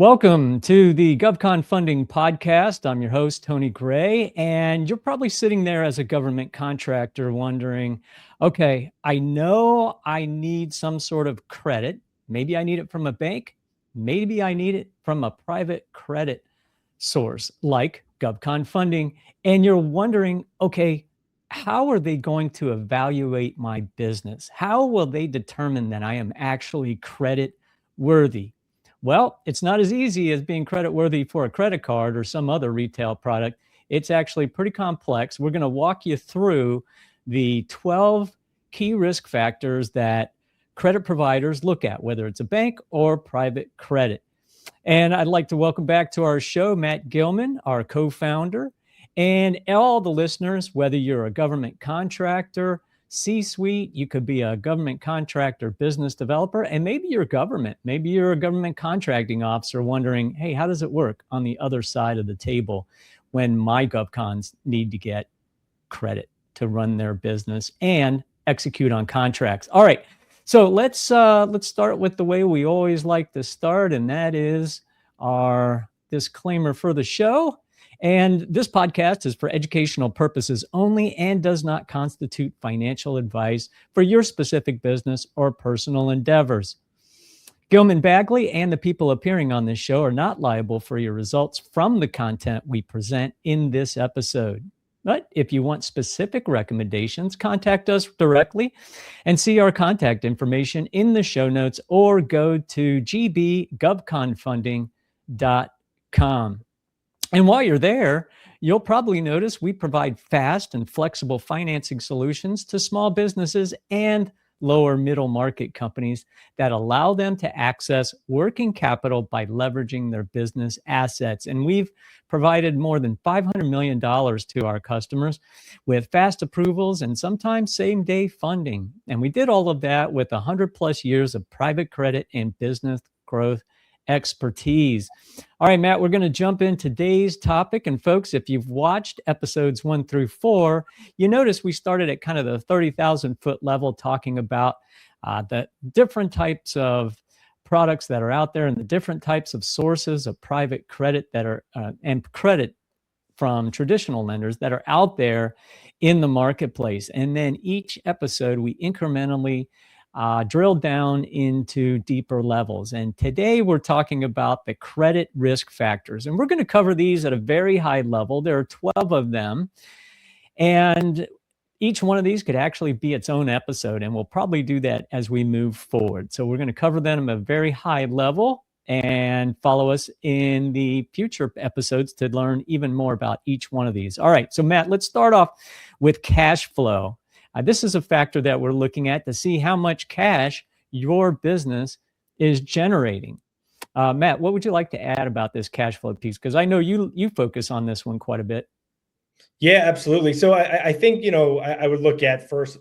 Welcome to the GovCon Funding Podcast. I'm your host, Tony Gray, and you're probably sitting there as a government contractor wondering, okay, I know I need some sort of credit. Maybe I need it from a bank. Maybe I need it from a private credit source like GovCon Funding. And you're wondering, okay, how are they going to evaluate my business? How will they determine that I am actually credit worthy? Well, it's not as easy as being credit worthy for a credit card or some other retail product. It's actually pretty complex. We're going to walk you through the 12 key risk factors that credit providers look at, whether it's a bank or private credit. And I'd like to welcome back to our show Matt Gilman, our co-founder, and all the listeners, whether you're a government contractor, C-suite, you could be a government contractor, business developer, and maybe you're government. Maybe you're a government contracting officer wondering, hey, how does it work on the other side of the table when my GovCons need to get credit to run their business and execute on contracts? All right. So let's start with the way we always like to start, and that is our disclaimer for the show. And this podcast is for educational purposes only and does not constitute financial advice for your specific business or personal endeavors. Gilman Bagley and the people appearing on this show are not liable for your results from the content we present in this episode. But if you want specific recommendations, contact us directly and see our contact information in the show notes or go to gbgovconfunding.com. And while you're there, you'll probably notice we provide fast and flexible financing solutions to small businesses and lower middle market companies that allow them to access working capital by leveraging their business assets. And we've provided more than $500 million to our customers with fast approvals and sometimes same-day funding. And we did all of that with 100 plus years of private credit and business growth expertise. All right, Matt, we're going to jump in today's topic. And folks, if you've watched episodes 1 through 4, you notice we started at kind of the 30,000 foot level talking about the different types of products that are out there and the different types of sources of private credit that are and credit from traditional lenders that are out there in the marketplace. And then each episode, we incrementally drill down into deeper levels. And today we're talking about the credit risk factors. And we're going to cover these at a very high level. There are 12 of them. And each one of these could actually be its own episode. And we'll probably do that as we move forward. So we're going to cover them at a very high level and follow us in the future episodes to learn even more about each one of these. All right. So Matt, let's start off with cash flow. This is a factor that we're looking at to see how much cash your business is generating. Matt, what would you like to add about this cash flow piece? Because I know you focus on this one quite a bit. Yeah, absolutely. So I think, I would look at first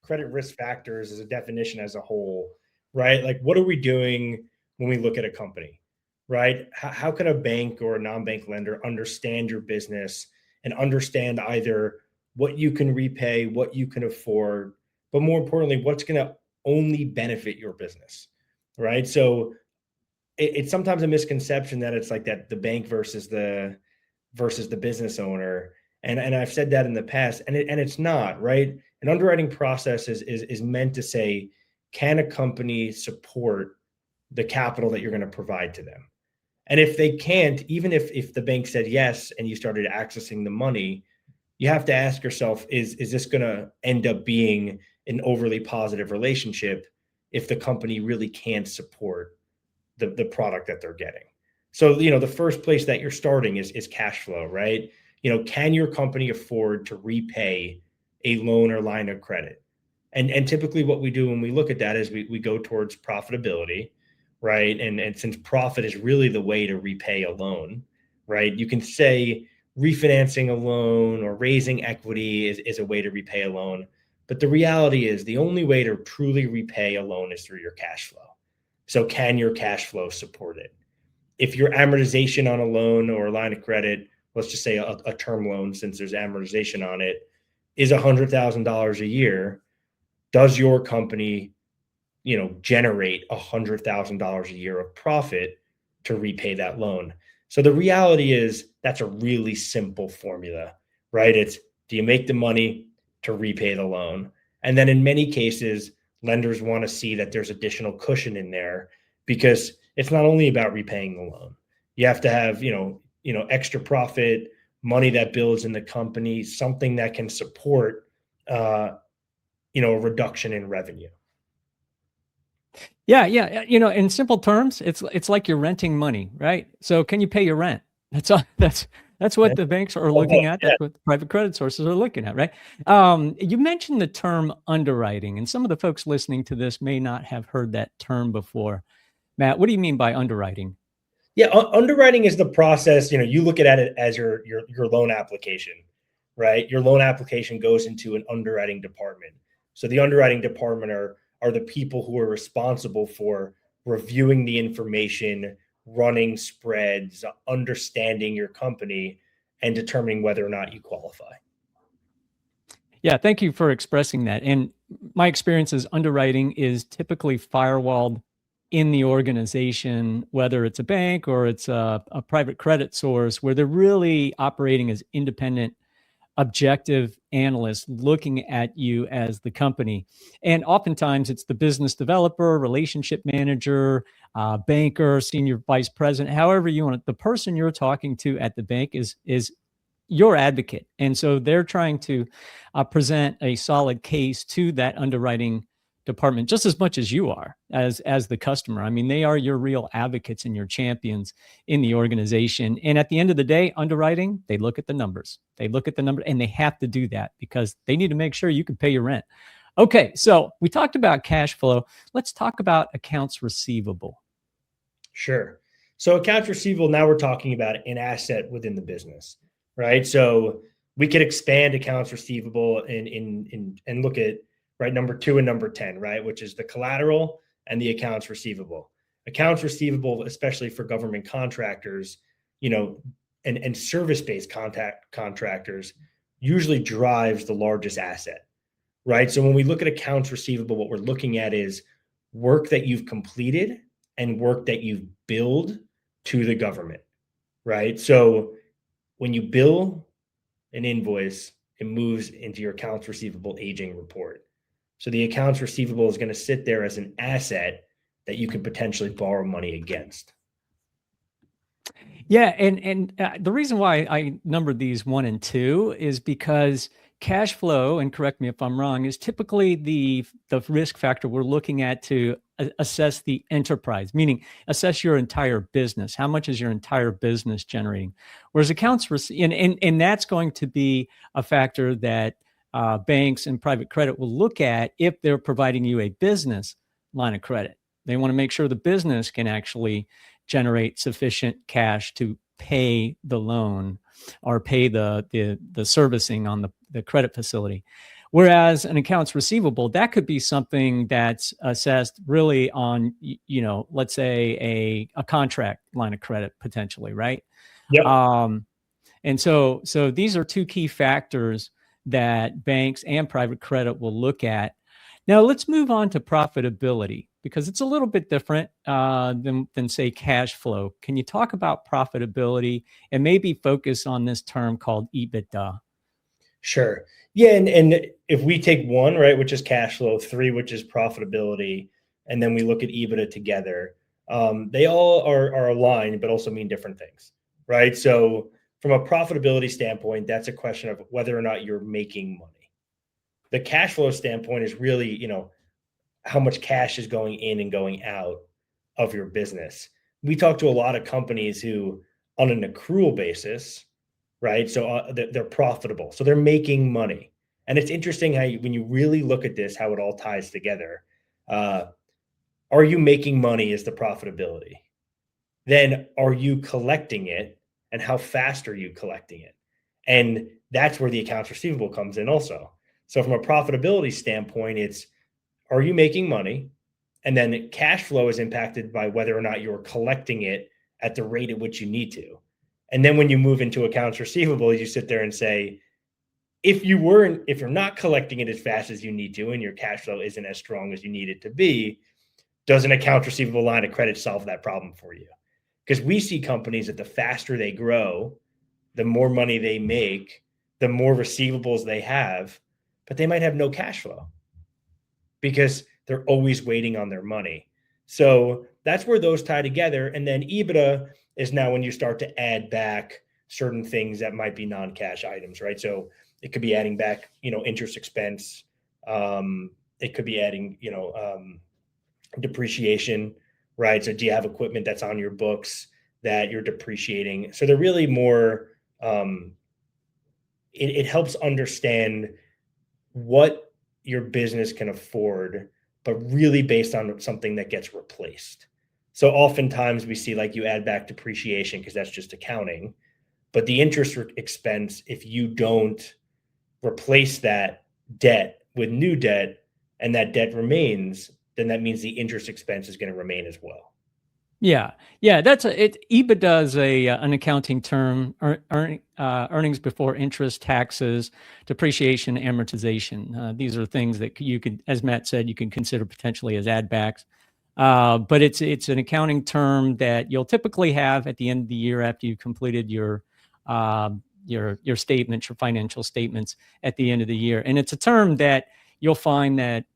credit risk factors as a definition as a whole, right? Like, what are we doing when we look at a company, right? How can a bank or a non-bank lender understand your business and understand either what you can repay, what you can afford, but more importantly, what's going to only benefit your business, right? So it's sometimes a misconception that it's like that the bank versus the business owner. And I've said that in the past, and it's not, right? An underwriting process is meant to say, can a company support the capital that you're going to provide to them? And if they can't, even if the bank said yes and you started accessing the money, you have to ask yourself, is this going to end up being an overly positive relationship if the company really can't support the product that they're getting? So, the first place that you're starting is cash flow, right? Can your company afford to repay a loan or line of credit? And typically what we do when we look at that is we go towards profitability, right? And since profit is really the way to repay a loan, right? You can say refinancing a loan or raising equity is a way to repay a loan. But the reality is the only way to truly repay a loan is through your cash flow. So can your cash flow support it? If your amortization on a loan or a line of credit, let's just say a term loan, since there's amortization on it, is $100,000 a year, does your company, generate $100,000 a year of profit to repay that loan. So the reality is that's a really simple formula, right? It's, do you make the money to repay the loan? And then in many cases, lenders want to see that there's additional cushion in there, because it's not only about repaying the loan. You have to have, extra profit, money that builds in the company, something that can support, a reduction in revenue. Yeah, yeah. In simple terms, it's like you're renting money, right? So can you pay your rent? That's all. That's what the banks are looking at. That's what the private credit sources are looking at, right? You mentioned the term underwriting, and some of the folks listening to this may not have heard that term before. Matt, what do you mean by underwriting? Yeah, underwriting is the process. You look at it as your loan application, right? Your loan application goes into an underwriting department. So the underwriting department are the people who are responsible for reviewing the information, running spreads, understanding your company, and determining whether or not you qualify. Yeah, thank you for expressing that. And my experience is underwriting is typically firewalled in the organization, whether it's a bank or it's a private credit source, where they're really operating as independent, objective analysts looking at you as the company. And oftentimes it's the business developer, relationship manager, banker, senior vice president, however you want it. The person you're talking to at the bank is your advocate. And so they're trying to present a solid case to that underwriting department just as much as you are as the customer. I mean, they are your real advocates and your champions in the organization. And at the end of the day, underwriting, they look at the numbers. They look at the number, and they have to do that because they need to make sure you can pay your rent. Okay, so we talked about cash flow. Let's talk about accounts receivable. Sure. So accounts receivable, now we're talking about an asset within the business, right? So we could expand accounts receivable and look at, right, number 2 and number 10, right, which is the collateral and the accounts receivable. Accounts receivable, especially for government contractors, and service-based contractors, usually drives the largest asset, right? So when we look at accounts receivable, what we're looking at is work that you've completed and work that you've billed to the government, right? So when you bill an invoice, it moves into your accounts receivable aging report. So the accounts receivable is going to sit there as an asset that you could potentially borrow money against. Yeah, and the reason why I numbered these 1 and 2 is because cash flow, and correct me if I'm wrong, is typically the risk factor we're looking at to assess the enterprise, meaning assess your entire business. How much is your entire business generating? Whereas accounts and that's going to be a factor that banks and private credit will look at if they're providing you a business line of credit. They want to make sure the business can actually generate sufficient cash to pay the loan or pay the servicing on the credit facility. Whereas an accounts receivable, that could be something that's assessed really on, let's say a contract line of credit potentially, right? Yep. And so these are 2 key factors that banks and private credit will look at. Now let's move on to profitability, because it's a little bit different than say cash flow. Can you talk about profitability and maybe focus on this term called EBITDA? Sure. Yeah, and if we take 1, right, which is cash flow, 3, which is profitability, and then we look at EBITDA together, they all are aligned, but also mean different things, right? So from a profitability standpoint, that's a question of whether or not you're making money. The cash flow standpoint is really, how much cash is going in and going out of your business. We talk to a lot of companies who, on an accrual basis, right? So they're profitable. So they're making money. And it's interesting how when you really look at this, how it all ties together. Are you making money is the profitability. Then are you collecting it, and how fast are you collecting it? And that's where the accounts receivable comes in also. So from a profitability standpoint, it's, are you making money? And then cash flow is impacted by whether or not you're collecting it at the rate at which you need to. And then when you move into accounts receivable, you sit there and say, if you're not collecting it as fast as you need to, and your cash flow isn't as strong as you need it to be, does an accounts receivable line of credit solve that problem for you? Because we see companies that the faster they grow, the more money they make, the more receivables they have, but they might have no cash flow because they're always waiting on their money. So that's where those tie together. And then EBITDA is now when you start to add back certain things that might be non-cash items, right? So it could be adding back, interest expense. It could be adding, depreciation, right? So do you have equipment that's on your books that you're depreciating? So they're really more, it helps understand what your business can afford, but really based on something that gets replaced. So oftentimes we see like you add back depreciation because that's just accounting, but the interest expense, if you don't replace that debt with new debt and that debt remains, then that means the interest expense is going to remain as well. Yeah, that's EBITDA is an accounting term, earnings before interest, taxes, depreciation, amortization. These are things that you could, as Matt said, you can consider potentially as add backs. But it's an accounting term that you'll typically have at the end of the year after you've completed your statements, your financial statements at the end of the year. And it's a term that you'll find that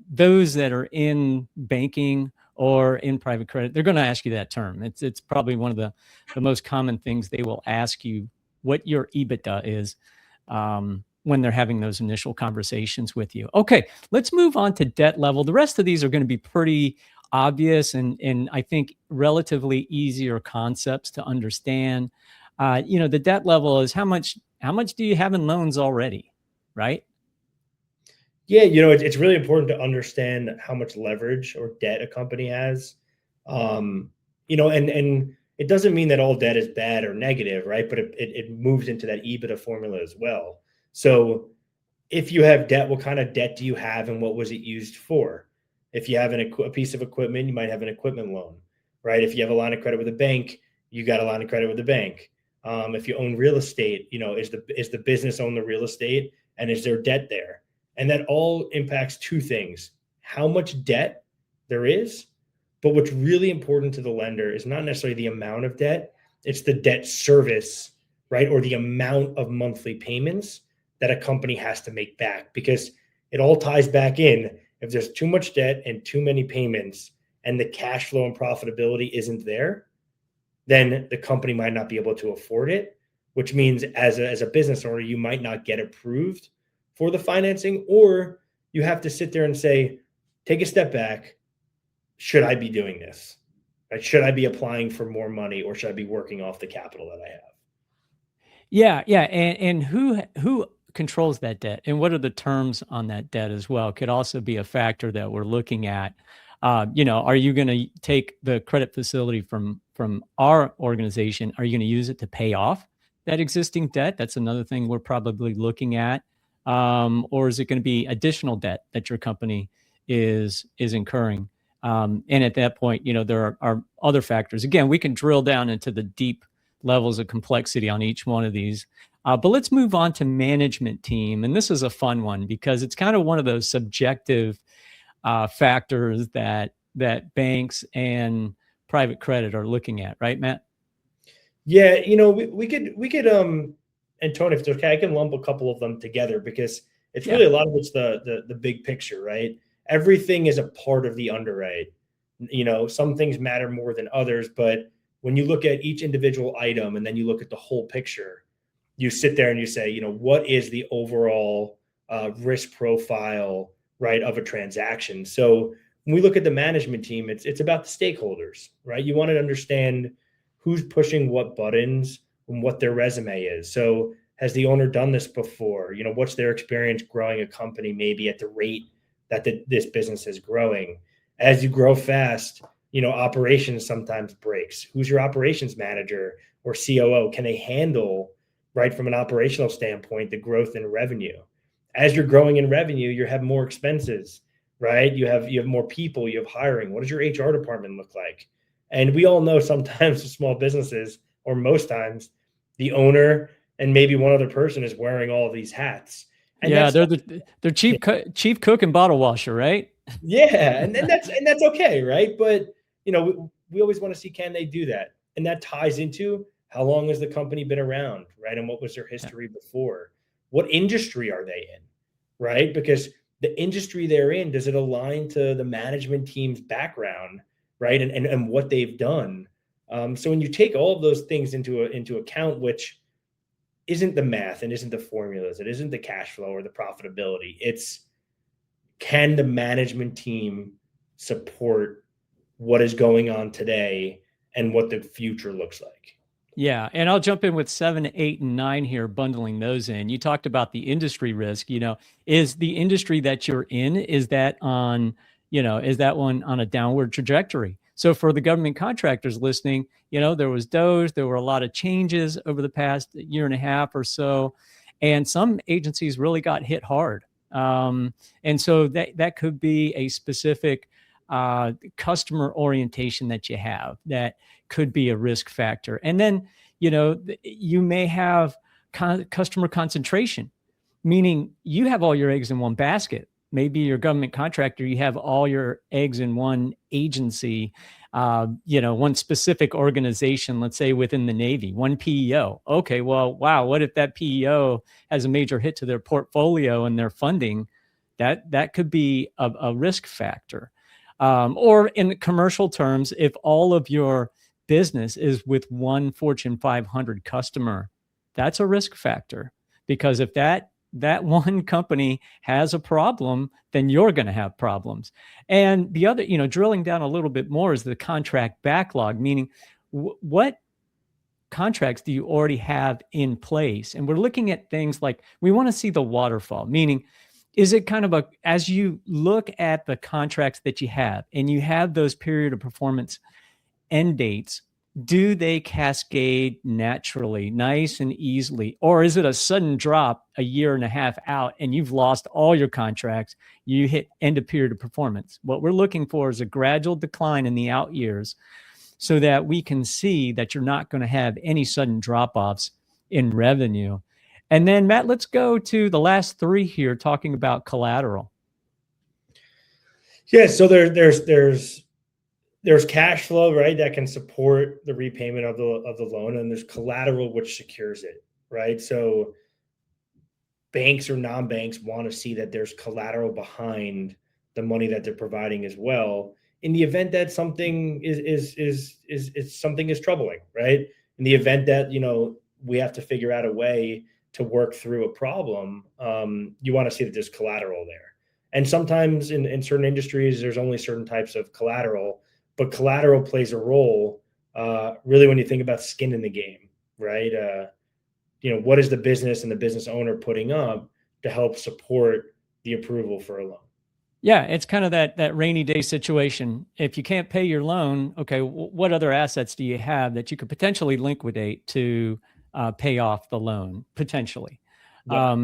those that are in banking or in private credit, they're going to ask you that term. It's probably one of the most common things they will ask you what your EBITDA is when they're having those initial conversations with you. Okay, let's move on to debt level. The rest of these are going to be pretty obvious and I think relatively easier concepts to understand. The debt level is how much do you have in loans already, right? Yeah, it's really important to understand how much leverage or debt a company has. And it doesn't mean that all debt is bad or negative, right? But it moves into that EBITDA formula as well. So if you have debt, what kind of debt do you have and what was it used for? If you have a piece of equipment, you might have an equipment loan, right? If you have a line of credit with a bank, you got a line of credit with the bank. If you own real estate, is the business own the real estate and is there debt there? And that all impacts two things: how much debt there is, but what's really important to the lender is not necessarily the amount of debt, it's the debt service, right? Or the amount of monthly payments that a company has to make back, because it all ties back in. If there's too much debt and too many payments and the cash flow and profitability isn't there, then the company might not be able to afford it, which means as a business owner, you might not get approved for the financing, or you have to sit there and say, take a step back. Should I be doing this? Right? Should I be applying for more money, or should I be working off the capital that I have? Yeah. And who controls that debt and what are the terms on that debt as well could also be a factor that we're looking at. Are you going to take the credit facility from our organization? Are you going to use it to pay off that existing debt? That's another thing we're probably looking at. Or is it going to be additional debt that your company is incurring? And at that point, there are other factors. Again, we can drill down into the deep levels of complexity on each one of these. But let's move on to management team. And this is a fun one because it's kind of one of those subjective factors that banks and private credit are looking at, right, Matt? Yeah, we could and Tony, if it's okay, I can lump a couple of them together because it's really a lot of it's the big picture, right? Everything is a part of the underwrite. Some things matter more than others, but when you look at each individual item and then you look at the whole picture, you sit there and you say, what is the overall risk profile, right, of a transaction? So when we look at the management team, it's about the stakeholders, right? You want to understand who's pushing what buttons and what their resume is. So has the owner done this before? What's their experience growing a company, maybe at the rate that this business is growing? As you grow fast, operations sometimes breaks. Who's your operations manager or COO? Can they handle, right, from an operational standpoint, the growth in revenue? As you're growing in revenue, you have more expenses, right? You have more people, you have hiring. What does your HR department look like? And we all know sometimes small businesses, or most times, the owner and maybe one other person is wearing all of these hats. And they're chief cook and bottle washer, right? Yeah, and that's okay, right? But we always want to see, can they do that? And that ties into how long has the company been around, right? And what was their history before? What industry are they in, right? Because the industry they're in, does it align to the management team's background, right? And what they've done. So when you take all of those things into account, which isn't the math and isn't the formulas, it isn't the cash flow or the profitability, it's, can the management team support what is going on today and what the future looks like? Yeah. And I'll jump in with 7, 8, and 9 here, bundling those in. You talked about the industry risk. Is the industry that you're in, is that one on a downward trajectory? So for the government contractors listening, there was DOGE, there were a lot of changes over the past year and a half or so, and some agencies really got hit hard. And so that could be a specific customer orientation that you have that could be a risk factor. And then, you may have customer concentration, meaning you have all your eggs in one basket. Maybe your government contractor, you have all your eggs in one agency, one specific organization, let's say within the Navy, one PEO. Okay, well, wow, what if that PEO has a major hit to their portfolio and their funding? That could be a risk factor. Or in commercial terms, if all of your business is with one Fortune 500 customer, that's a risk factor, because if that one company has a problem, then you're going to have problems. And the other, drilling down a little bit more, is the contract backlog, meaning what contracts do you already have in place? And we're looking at things like, we want to see the waterfall, meaning, is it kind of as you look at the contracts that you have and you have those period of performance end dates, do they cascade naturally, nice and easily? Or is it a sudden drop a year and a half out and you've lost all your contracts, you hit end of period of performance? What we're looking for is a gradual decline in the out years, so that we can see that you're not going to have any sudden drop-offs in revenue. And then, Matt, let's go to the last 3 here, talking about collateral. Yeah, so there's cash flow, right, that can support the repayment of the loan, and there's collateral which secures it, right? So banks or non-banks want to see that there's collateral behind the money that they're providing as well, in the event that something is troubling, right? In the event that we have to figure out a way to work through a problem, you want to see that there's collateral there. And sometimes in certain industries, there's only certain types of collateral, but collateral plays a role, really, when you think about skin in the game, right? What is the business and the business owner putting up to help support the approval for a loan? Yeah, it's kind of that rainy day situation. If you can't pay your loan, okay, what other assets do you have that you could potentially liquidate to pay off the loan, potentially? Yeah.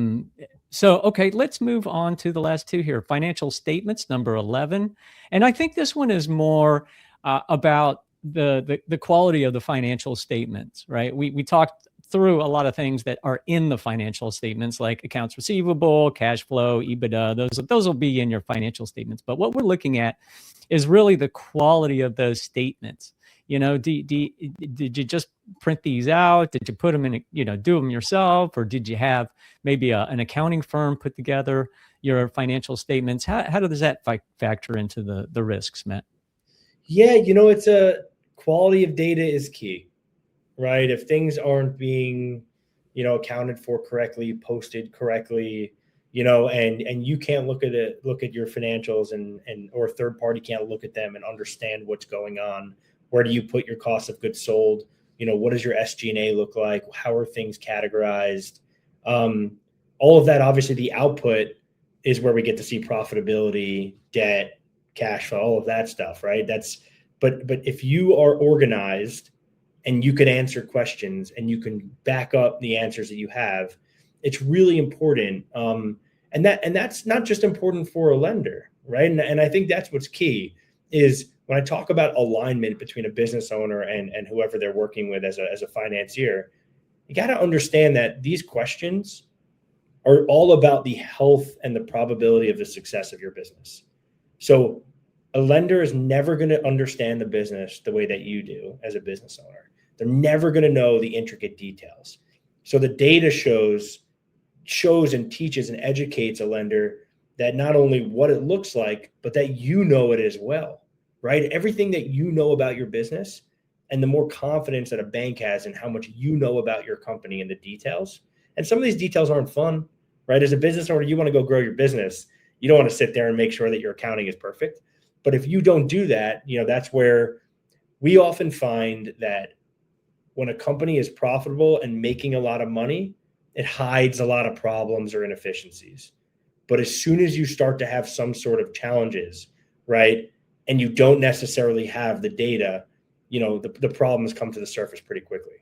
Okay, let's move on to the last 2 here. Financial statements, number 11. And I think this one is more about the quality of the financial statements, right? We talked through a lot of things that are in the financial statements, like accounts receivable, cash flow, EBITDA. Those will be in your financial statements. But what we're looking at is really the quality of those statements. Did you just print these out? Did you put them in, do them yourself? Or did you have maybe an accounting firm put together your financial statements? How does that factor into the risks, Matt? Yeah, it's a quality of data is key, right? If things aren't being, accounted for correctly, posted correctly, and you can't look at your financials or a third party can't look at them and understand what's going on. Where do you put your cost of goods sold? What does your SG&A look like? How are things categorized? All of that, obviously the output is where we get to see profitability, debt, cash flow, all of that stuff, right? But if you are organized and you can answer questions and you can back up the answers that you have, it's really important. And that's not just important for a lender, right? And I think that's what's key is when I talk about alignment between a business owner and whoever they're working with as a financier, you got to understand that these questions are all about the health and the probability of the success of your business. So a lender is never going to understand the business the way that you do as a business owner. They're never going to know the intricate details. So the data shows and teaches and educates a lender that not only what it looks like, but that you know it as well, right? Everything that you know about your business, and the more confidence that a bank has in how much you know about your company and the details. And some of these details aren't fun, right? As a business owner, you want to go grow your business. You don't want to sit there and make sure that your accounting is perfect. But if you don't do that, that's where we often find that when a company is profitable and making a lot of money, it hides a lot of problems or inefficiencies. But as soon as you start to have some sort of challenges, right, and you don't necessarily have the data, the problems come to the surface pretty quickly.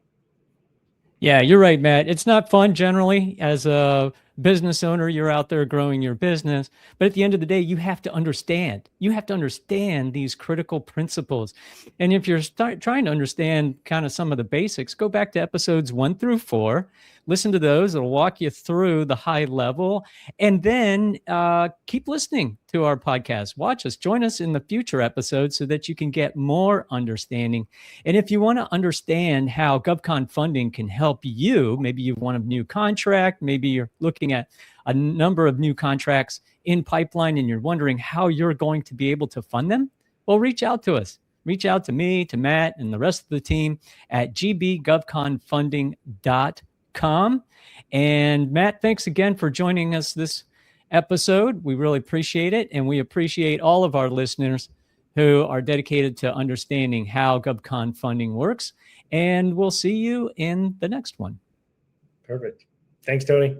Yeah, you're right, Matt. It's not fun generally as a business owner. You're out there growing your business. But at the end of the day, you have to understand. You have to understand these critical principles. And if you're trying to understand kind of some of the basics, go back to episodes 1 through 4. Listen to those. It'll walk you through the high level. And then keep listening to our podcast. Watch us. Join us in the future episodes so that you can get more understanding. And if you want to understand how GovCon funding can help you, maybe you've won a new contract, maybe you're looking at a number of new contracts in pipeline and you're wondering how you're going to be able to fund them, well, reach out to us. Reach out to me, to Matt, and the rest of the team at gbgovconfunding.com. And Matt, thanks again for joining us this episode. We really appreciate it. And we appreciate all of our listeners who are dedicated to understanding how GovCon funding works. And we'll see you in the next one. Perfect. Thanks, Tony.